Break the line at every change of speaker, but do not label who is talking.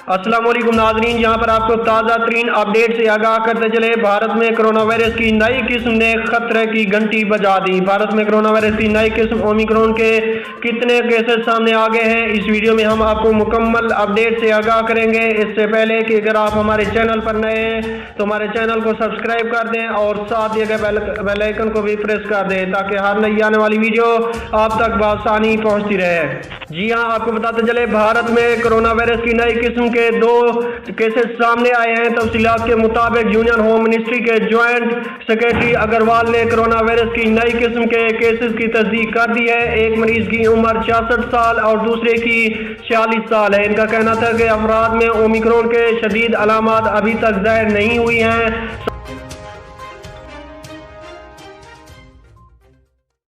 अस्सलाम वालेकुम नाजरीन, यहाँ पर आपको ताज़ा तरीन अपडेट से आगाह करते चले। भारत में कोरोना वायरस की नई किस्म ने खतरे की घंटी बजा दी। भारत में कोरोना वायरस की नई किस्म ओमिक्रॉन के कितने केसेस सामने आ गए हैं, इस वीडियो में हम आपको मुकम्मल अपडेट से आगाह करेंगे। इससे पहले कि अगर आप हमारे चैनल पर नए हैं तो हमारे चैनल को सब्सक्राइब कर दें और साथ दिए गए बेल आइकन को भी प्रेस कर दें ताकि हर नई आने वाली वीडियो आप तक बआसानी पहुँचती रहे। जी हाँ, आपको बताते चले भारत में कोरोना वायरस की नई किस्म के 2 केसेस सामने आए हैं। तफसीलात के मुताबिक यूनियन होम मिनिस्ट्री के ज्वाइंट सेक्रेटरी अग्रवाल ने कोरोना वायरस की नई किस्म के केसेस की तस्दीक कर दी है। एक मरीज की उम्र 66 साल और दूसरे की 46 साल है। इनका कहना था कि अफराद में ओमिक्रॉन के शदीद अलामात अभी तक ज़ाहिर नहीं हुई हैं।